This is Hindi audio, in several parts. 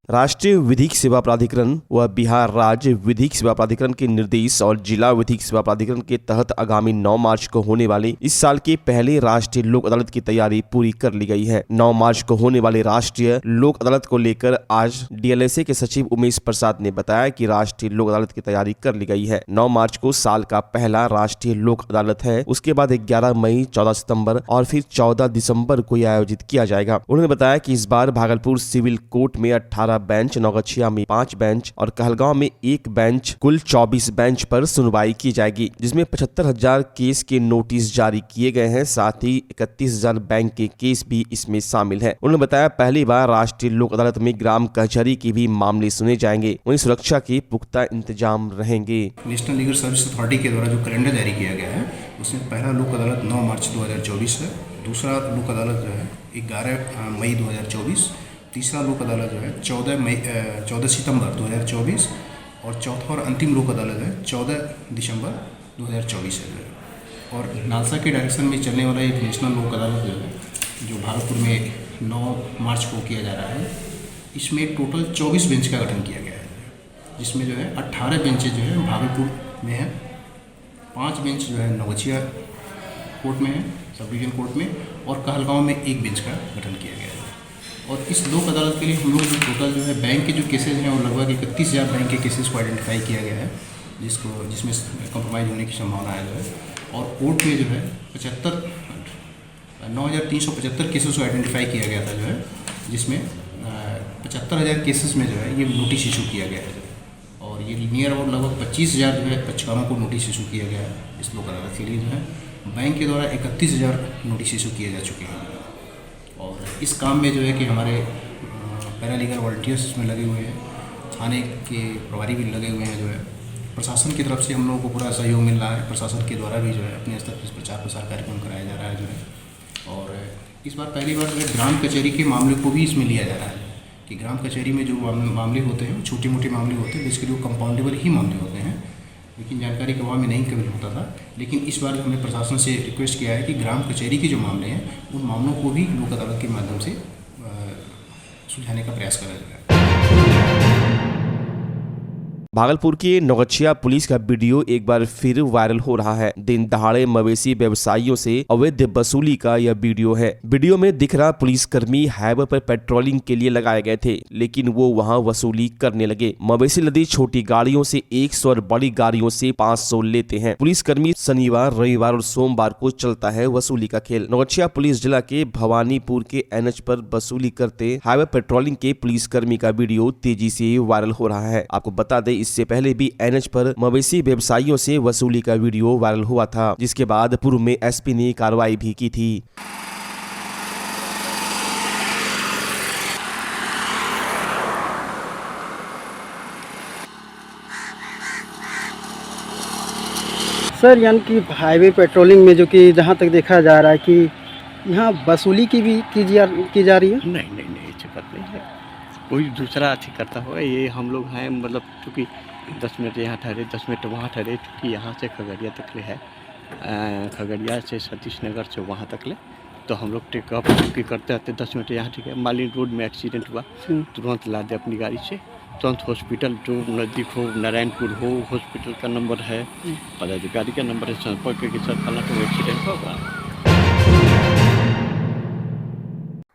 राष्ट्रीय विधिक सेवा प्राधिकरण व बिहार राज्य विधिक सेवा प्राधिकरण के निर्देश और जिला विधिक सेवा प्राधिकरण के तहत आगामी 9 मार्च को होने वाले इस साल के पहले राष्ट्रीय लोक अदालत की तैयारी पूरी कर ली गई है। 9 मार्च को होने वाले राष्ट्रीय लोक अदालत को लेकर आज डीएलएसए के सचिव उमेश प्रसाद ने बताया कि राष्ट्रीय लोक अदालत की तैयारी कर ली गई है। 9 मार्च को साल का पहला राष्ट्रीय लोक अदालत है। उसके बाद 11 मई, 14 सितम्बर और फिर 14 दिसम्बर को आयोजित किया जाएगा। उन्होंने बताया कि इस बार भागलपुर सिविल कोर्ट में 18 बेंच, नौगछिया में 5 बेंच और कहलगांव में 1 बेंच, कुल 24 बेंच पर सुनवाई की जाएगी, जिसमें 75,000 केस के नोटिस जारी किए गए हैं। साथ ही 31,000 बैंक के केस भी इसमें शामिल है। उन्होंने बताया पहली बार राष्ट्रीय लोक अदालत में ग्राम कचहरी के भी मामले सुने जाएंगे। वहीं सुरक्षा के पुख्ता इंतजाम रहेंगे। नेशनल लीगल सर्विस अथॉरिटी के द्वारा जो कैलेंडर जारी किया गया है उसमें पहला लोक अदालत 9 मार्च 2024 है, दूसरा लोक अदालत जो है 11 मई 2024, तीसरा लोक अदालत जो है 14 सितंबर 2024 और चौथा और अंतिम लोक अदालत है 14 दिसंबर 2024 है। और नालसा के डायरेक्शन में चलने वाला एक नेशनल लोक अदालत जो है जो भागलपुर में 9 मार्च को किया जा रहा है, इसमें टोटल 24 बेंच का गठन किया गया है, जिसमें जो है 18 बेंचेज जो है भागलपुर में है, 5 बेंच जो है नौगछिया कोर्ट में है, सब डिवीजन कोर्ट में, और कहलगांव में 1 बेंच का गठन किया गया है। और इस लोक अदालत के लिए हम लोग जो टोटल जो है बैंक के जो केसेज हैं वो लगभग 31,000 बैंक के केसेस को आइडेंटिफाई किया गया है, जिसमें कंप्रोमाइज़ होने की संभावना है जो है। और कोर्ट में जो है 9,375 केसेस को आइडेंटिफाई किया गया था जो है, जिसमें 75,000 केसेस में जो है ये नोटिस इशू किया गया है। और ये नियर अबाउट लगभग 25,000 जो है पक्षकारों को नोटिस इशू किया गया है इस लोक अदालत के लिए जो है। बैंक के द्वारा 31,000 नोटिस इशू किए जा चुके हैं। और इस काम में जो है कि हमारे पैरालीगल वॉलंटियर्स इसमें लगे हुए हैं, थाने के प्रभारी भी लगे हुए हैं जो है। प्रशासन की तरफ से हम लोगों को पूरा सहयोग मिल रहा है, प्रशासन के द्वारा भी जो है अपने स्तर पर प्रचार प्रसार कार्यक्रम कराया जा रहा है जो है। और इस बार पहली बार जो है ग्राम कचहरी के मामले को भी इसमें लिया जा रहा है कि ग्राम कचहरी में जो मामले होते हैं छोटे मोटे मामले होते हैं, बेसिकली वो कंपाउंडेबल ही मामले होते हैं, लेकिन जानकारी के अभाव में नहीं कभी होता था। लेकिन इस बार हमने प्रशासन से रिक्वेस्ट किया है कि ग्राम कचहरी के जो मामले हैं उन मामलों को भी लोक अदालत के माध्यम से सुलझाने का प्रयास करा जाए। भागलपुर के नौगछिया पुलिस का वीडियो एक बार फिर वायरल हो रहा है। दिन दहाड़े मवेशी व्यवसायियों से अवैध वसूली का यह वीडियो है। वीडियो में दिख रहा पुलिसकर्मी हाईवे पर पेट्रोलिंग के लिए लगाए गए थे, लेकिन वो वहां वसूली करने लगे। मवेशी लदी छोटी गाड़ियों से 100 और बड़ी गाड़ियों से 500 लेते हैं। पुलिसकर्मी शनिवार, रविवार और सोमवार को चलता है वसूली का खेल। नौगछिया पुलिस जिला के भवानीपुर के एनएच पर वसूली करते हाईवे पेट्रोलिंग के पुलिसकर्मी का वीडियो तेजी से वायरल हो रहा है। आपको बता दें इससे पहले भी एनएच पर मवेशी व्यवसायियों से वसूली का वीडियो वायरल हुआ था, जिसके बाद पूर्व में एसपी ने कार्रवाई भी की थी। सर, यानी कि हाईवे पेट्रोलिंग में जो कि जहाँ तक देखा जा रहा है कि यहाँ वसूली की भी की जा रही है। नहीं ऐसी बात नहीं है, कोई दूसरा अथी करता होगा। ये हम लोग हैं, मतलब क्योंकि 10 मिनट यहाँ ठहरे, 10 मिनट वहाँ ठहरे, क्योंकि यहाँ से खगड़िया तक ले है, खगड़िया से सतीश नगर से वहाँ तक ले, तो हम लोग टेकअप चुकी करते रहते 10 मिनट यहाँ, ठीक है। मालिन रोड में एक्सीडेंट हुआ, तुरंत ला दे अपनी गाड़ी से, तुरंत हॉस्पिटल जो नज़दीक हो, नारायणपुर हो, हॉस्पिटल का नंबर है, पदाधिकारी का नंबर है, संपर्क के साथ फला तो एक्सीडेंट होगा।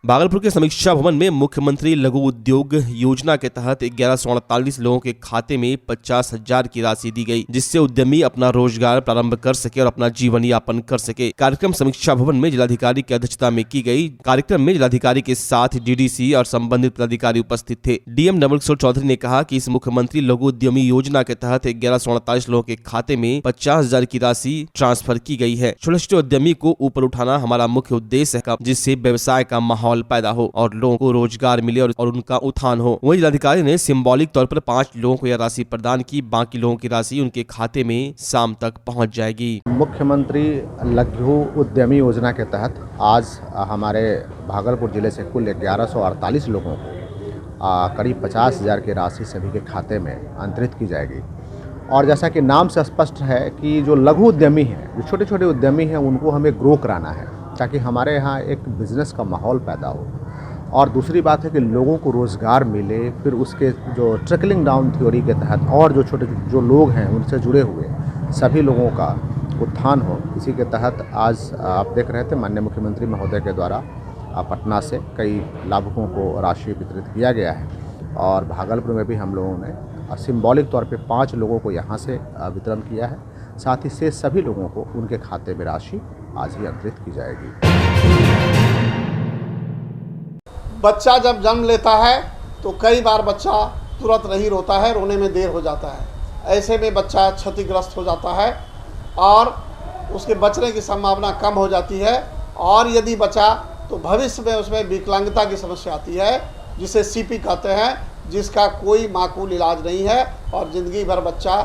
भागलपुर के समीक्षा भवन में मुख्यमंत्री लघु उद्योग योजना के तहत 1148 लोगों के खाते में 50,000 की राशि दी गई, जिससे उद्यमी अपना रोजगार प्रारंभ कर सके और अपना जीवन यापन कर सके। कार्यक्रम समीक्षा भवन में जिलाधिकारी की अध्यक्षता में की गई। कार्यक्रम में जिलाधिकारी के साथ डीडीसी और संबंधित पदाधिकारी उपस्थित थे। डीएम नवल किशोर चौधरी ने कहा कि इस मुख्यमंत्री लघु उद्यमी योजना के तहत 1148 लोगों के खाते में 50,000 की राशि ट्रांसफर की गई है। छोटे छोटे उद्यमी को ऊपर उठाना हमारा मुख्य उद्देश्य है, जिससे व्यवसाय का माहौल पैदा हो और लोगों को रोजगार मिले और उनका उत्थान हो। वहीं जिलाधिकारी ने सिंबॉलिक तौर पर 5 लोगों को यह राशि प्रदान की। बाकी लोगों की राशि उनके खाते में शाम तक पहुंच जाएगी। मुख्यमंत्री लघु उद्यमी योजना के तहत आज हमारे भागलपुर जिले से कुल 1148 लोगों को करीब 50,000 की राशि सभी के खाते में अंतरित की जाएगी। और जैसा कि नाम से स्पष्ट है कि जो लघु उद्यमी हैं, जो छोटे छोटे उद्यमी हैं, उनको हमें ग्रो कराना है ताकि हमारे यहाँ एक बिज़नेस का माहौल पैदा हो। और दूसरी बात है कि लोगों को रोज़गार मिले, फिर उसके जो ट्रिकलिंग डाउन थ्योरी के तहत और जो छोटे जो लोग हैं उनसे जुड़े हुए सभी लोगों का उत्थान हो। इसी के तहत आज आप देख रहे थे माननीय मुख्यमंत्री महोदय के द्वारा पटना से कई लाभुकों को राशि वितरित किया गया है और भागलपुर में भी हम लोगों ने सिंबॉलिक तौर पे 5 लोगों को यहाँ से वितरण किया है। साथ ही से सभी लोगों को उनके खाते में राशि आज ही अंतरित की जाएगी। बच्चा जब जन्म लेता है तो कई बार बच्चा तुरंत नहीं रोता है, रोने में देर हो जाता है। ऐसे में बच्चा क्षतिग्रस्त हो जाता है और उसके बचने की संभावना कम हो जाती है और यदि बचा तो भविष्य में उसमें विकलांगता की समस्या आती है जिसे सीपी कहते हैं, जिसका कोई माकूल इलाज नहीं है और ज़िंदगी भर बच्चा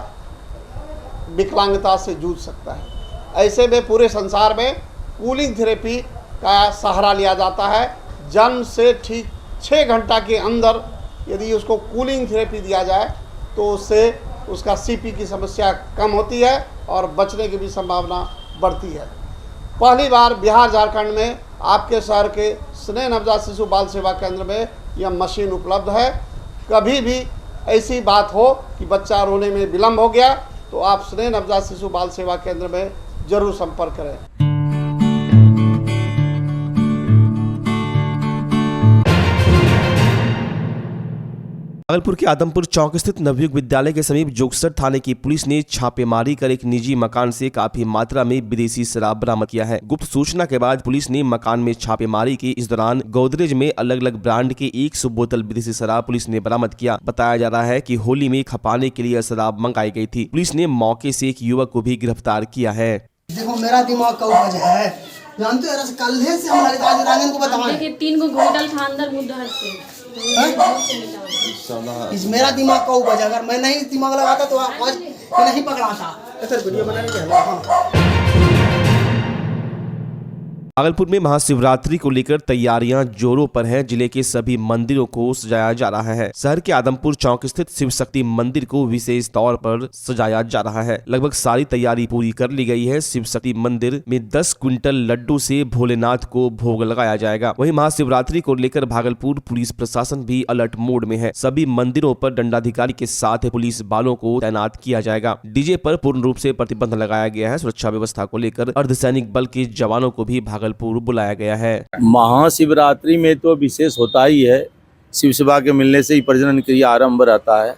विकलांगता से जूझ सकता है। ऐसे में पूरे संसार में कूलिंग थेरेपी का सहारा लिया जाता है। जन्म से ठीक 6 घंटा के अंदर यदि उसको कूलिंग थेरेपी दिया जाए तो उससे उसका सीपी की समस्या कम होती है और बचने की भी संभावना बढ़ती है। पहली बार बिहार झारखंड में आपके शहर के स्नेह नवजात शिशु बाल सेवा केंद्र में यह मशीन उपलब्ध है। कभी भी ऐसी बात हो कि बच्चा रोने में विलम्ब हो गया तो आप स्नेह नवजात शिशु बाल सेवा केंद्र में जरूर संपर्क करें। भागलपुर के आदमपुर चौक स्थित नवयुग विद्यालय के समीप जोगसर थाने की पुलिस ने छापेमारी कर एक निजी मकान से काफी मात्रा में विदेशी शराब बरामद किया है। गुप्त सूचना के बाद पुलिस ने मकान में छापेमारी की। इस दौरान गोदरेज में अलग अलग ब्रांड के 100 बोतल विदेशी शराब पुलिस ने बरामद किया। बताया जा रहा है कि होली में खपाने के लिए शराब मंगाई गई थी। पुलिस ने मौके से एक युवक को भी गिरफ्तार किया है। देखो मेरा दिमाग का उपज है, जानते हो कल से हमारे राजन को बताएं। देखिए 3 गो घोटल था अंदर मुद्दा से। इस मेरा दिमाग का उपज, अगर मैं नहीं दिमाग लगाता तो आज नहीं पकड़ाता। वीडियो बनाने के भागलपुर में महाशिवरात्रि को लेकर तैयारियां जोरों पर हैं। जिले के सभी मंदिरों को सजाया जा रहा है। शहर के आदमपुर चौक स्थित शिव शक्ति मंदिर को विशेष तौर पर सजाया जा रहा है। लगभग सारी तैयारी पूरी कर ली गई है। शिव शक्ति मंदिर में 10 क्विंटल लड्डू से भोलेनाथ को भोग लगाया जाएगा। वहीं महाशिवरात्रि को लेकर भागलपुर पुलिस प्रशासन भी अलर्ट मोड में है। सभी मंदिरों पर दंडाधिकारी के साथ पुलिस बालों को तैनात किया जाएगा। डीजे पर पूर्ण रूप से प्रतिबंध लगाया गया है। सुरक्षा व्यवस्था को लेकर अर्धसैनिक बल के जवानों को भी भागलपुर बुलाया गया है। महाशिवरात्रि में तो विशेष होता ही है। शिव सेवा के मिलने से ही प्रजनन क्रिया आरंभ रहता है।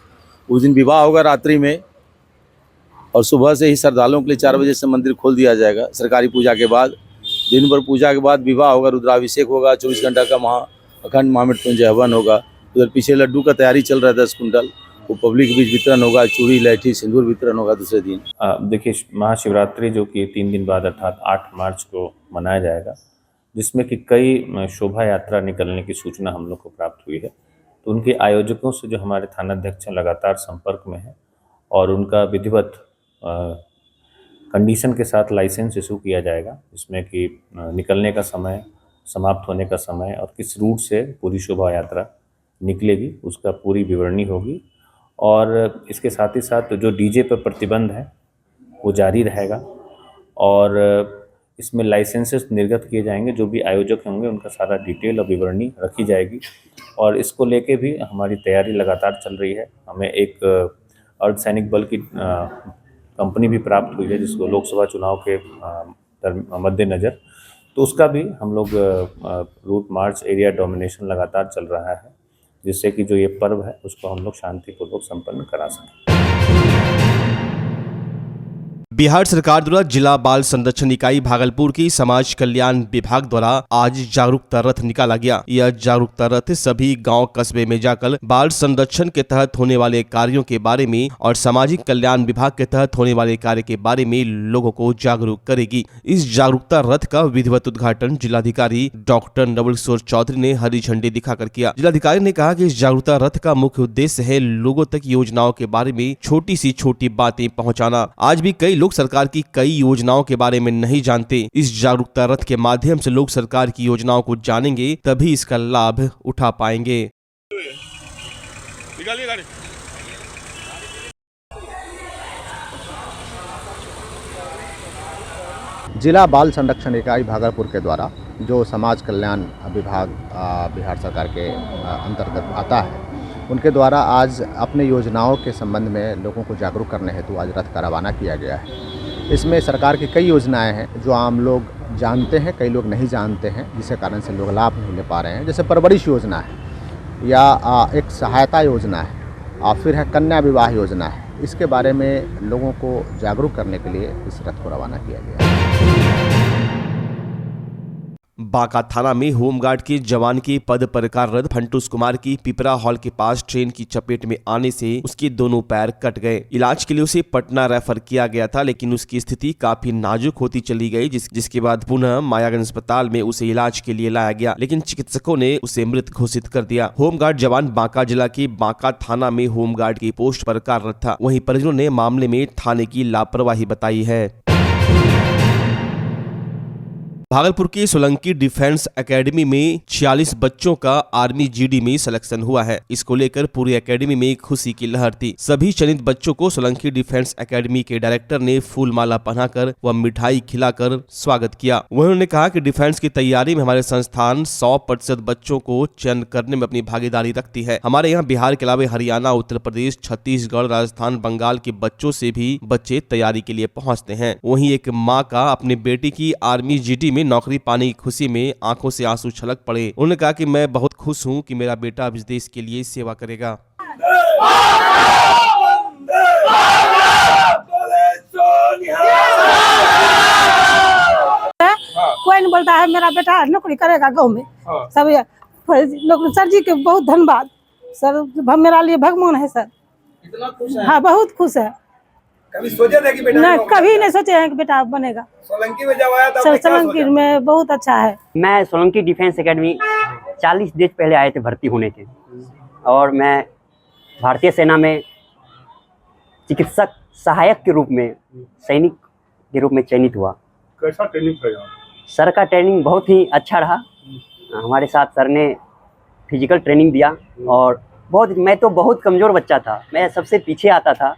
उस दिन विवाह होगा रात्रि में और सुबह से ही श्रद्धालुओं के लिए 4 बजे से मंदिर खोल दिया जाएगा। सरकारी पूजा के बाद दिन भर पूजा के बाद विवाह होगा, रुद्राभिषेक होगा, 24 घंटा का अखंड महामृत्युंजय हवन होगा। उधर पीछे लड्डू का तैयारी चल रहा है 10 कुंटल, वो पब्लिक के बीच वितरण होगा। चूड़ी लहठी सिंदूर वितरण होगा दूसरे दिन। देखिए महाशिवरात्रि जो कि 3 दिन बाद अर्थात 8 मार्च को मनाया जाएगा, जिसमें कि कई शोभा यात्रा निकलने की सूचना हम लोग को प्राप्त हुई है। तो उनके आयोजकों से जो हमारे थानाध्यक्ष लगातार संपर्क में है और उनका विधिवत कंडीशन के साथ लाइसेंस इशू किया जाएगा, जिसमें कि निकलने का समय, समाप्त होने का समय और किस रूट से पूरी शोभा यात्रा निकलेगी उसका पूरी विवरणी होगी। और इसके साथ ही साथ जो डीजे पर प्रतिबंध है वो जारी रहेगा और इसमें लाइसेंसेस निर्गत किए जाएंगे। जो भी आयोजक होंगे उनका सारा डिटेल और विवरणी रखी जाएगी और इसको लेके भी हमारी तैयारी लगातार चल रही है। हमें एक अर्धसैनिक बल की कंपनी भी प्राप्त हुई है जिसको लोकसभा चुनाव के मद्देनज़र, तो उसका भी हम लोग रूट मार्च एरिया डोमिनेशन लगातार चल रहा है, जिससे कि जो ये पर्व है उसको हम लोग शांतिपूर्वक संपन्न करा सकें। बिहार सरकार द्वारा जिला बाल संरक्षण इकाई भागलपुर की समाज कल्याण विभाग द्वारा आज जागरूकता रथ निकाला गया। यह जागरूकता रथ सभी गांव कस्बे में जाकर बाल संरक्षण के तहत होने वाले कार्यों के बारे में और सामाजिक कल्याण विभाग के तहत होने वाले कार्य के बारे में लोगों को जागरूक करेगी। इस जागरूकता रथ का विधिवत उद्घाटन जिलाधिकारी डॉक्टर नवल किशोर चौधरी ने हरी झंडी दिखाकर किया। जिलाधिकारी ने कहा कि इस जागरूकता रथ का मुख्य उद्देश्य है लोगों तक योजनाओं के बारे में छोटी सी छोटी बातें पहुँचाना। आज भी कई लोग सरकार की कई योजनाओं के बारे में नहीं जानते। इस जागरूकता रथ के माध्यम से लोग सरकार की योजनाओं को जानेंगे, तभी इसका लाभ उठा पाएंगे। जिला बाल संरक्षण इकाई भागलपुर के द्वारा जो समाज कल्याण विभाग बिहार सरकार के अंतर्गत आता है, उनके द्वारा आज अपने योजनाओं के संबंध में लोगों को जागरूक करने हेतु आज रथ का रवाना किया गया है। इसमें सरकार की कई योजनाएं हैं जो आम लोग जानते हैं, कई लोग नहीं जानते हैं, जिसके कारण से लोग लाभ नहीं ले पा रहे हैं। जैसे परवरिश योजना है या एक सहायता योजना है और फिर है कन्या विवाह योजना है। इसके बारे में लोगों को जागरूक करने के लिए इस रथ को रवाना किया गया है। बांका थाना में होमगार्ड के जवान के पद पर कार्यरत फंटूस कुमार की पिपरा हॉल के पास ट्रेन की चपेट में आने से उसके दोनों पैर कट गए। इलाज के लिए उसे पटना रेफर किया गया था, लेकिन उसकी स्थिति काफी नाजुक होती चली गई, जिसके बाद पुनः मायागंज अस्पताल में उसे इलाज के लिए लाया गया, लेकिन चिकित्सकों ने उसे मृत घोषित कर दिया। होमगार्ड जवान बांका जिला के बांका थाना में होमगार्ड की पोस्ट पर कार्यरत था। वहीं परिजनों ने मामले में थाने की लापरवाही बताई है। भागलपुर की सोलंकी डिफेंस एकेडमी में 46 बच्चों का आर्मी जीडी में सिलेक्शन हुआ है। इसको लेकर पूरी एकेडमी में खुशी की लहर थी। सभी चयनित बच्चों को सोलंकी डिफेंस एकेडमी के डायरेक्टर ने फूल माला पहनाकर व मिठाई खिलाकर स्वागत किया। उन्होंने कहा कि डिफेंस की तैयारी में हमारे संस्थान 100% बच्चों को चयन करने में अपनी भागीदारी रखती है। हमारे यहाँ बिहार के अलावा हरियाणा, उत्तर प्रदेश, छत्तीसगढ़, राजस्थान, बंगाल के बच्चों से भी बच्चे तैयारी के लिए पहुँचते हैं। वहीं एक माँ का अपने बेटी की आर्मी जीडी में नौकरी पाने की खुशी में आंखों से आंसू छलक पड़े। उन्होंने कहा कि मैं बहुत खुश हूं कि मेरा बेटा इस देश के लिए सेवा करेगा। कोई नहीं बोलता है मेरा बेटा नौकरी करेगा गांव में। सब लोग सर जी के बहुत धन्यवाद सर, मेरा लिए भगवान है सर। इतना खुश है? हाँ बहुत खुश है। कभी सोचे थे कि बेटा नहीं, कभी नहीं सोचे हैं कि बेटा बनेगा। सोलंकी में जब आया था सर सोलंकी में बहुत अच्छा है। मैं सोलंकी डिफेंस एकेडमी 40 दिन पहले आए थे भर्ती होने के, और मैं भारतीय सेना में चिकित्सक सहायक के रूप में, सैनिक के रूप में चयनित हुआ। कैसा ट्रेनिंग था? सर का ट्रेनिंग बहुत ही अच्छा रहा। हमारे साथ सर ने फिजिकल ट्रेनिंग दिया, और मैं तो बहुत कमज़ोर बच्चा था, मैं सबसे पीछे आता था,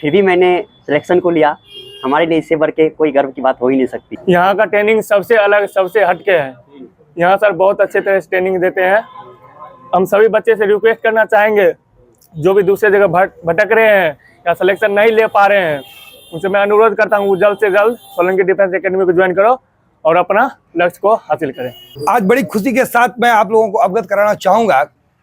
फिर भी मैंने सिलेक्शन को लिया। हमारे लिए इससे बढ़ के कोई गर्व की बात हो ही नहीं सकती। यहाँ का ट्रेनिंग सबसे अलग, सबसे हटके है। यहाँ सर बहुत अच्छे तरह से ट्रेनिंग देते हैं। हम सभी बच्चे से रिक्वेस्ट करना चाहेंगे जो भी दूसरे जगह भटक रहे हैं या सिलेक्शन नहीं ले पा रहे हैं, उनसे मैं अनुरोध करता हूँ जल्द से जल्द सोलंकी डिफेंस एकेडमी को ज्वाइन करो और अपना लक्ष्य को हासिल करें। आज बड़ी खुशी के साथ मैं आप लोगों को अवगत कराना चाहूँगा,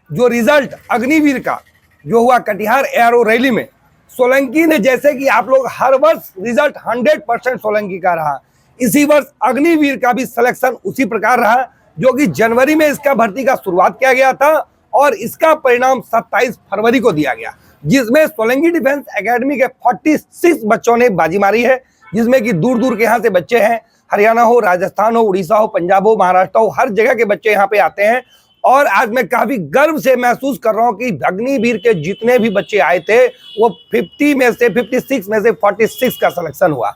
जो रिजल्ट अग्निवीर का जो हुआ कटिहार एआरओ रैली में, सोलंकी ने, जैसे कि आप लोग हर वर्ष रिजल्ट 100% सोलंकी का रहा, इसी वर्ष अग्निवीर का भी सिलेक्शन उसी प्रकार रहा, जो कि जनवरी में इसका भर्ती का शुरुआत किया गया था और इसका परिणाम 27 फरवरी को दिया गया, जिसमें सोलंकी डिफेंस एकेडमी के 46 बच्चों ने बाजी मारी है, जिसमें कि दूर दूर के यहाँ से बच्चे हैं। हरियाणा हो, राजस्थान हो, उड़ीसा हो, पंजाब हो, महाराष्ट्र हो, हर जगह के बच्चे यहाँ पे आते हैं। और आज मैं काफी गर्व से महसूस कर रहा हूं कि अग्निवीर के जितने भी बच्चे आए थे वो 56 में से 46 का सिलेक्शन हुआ।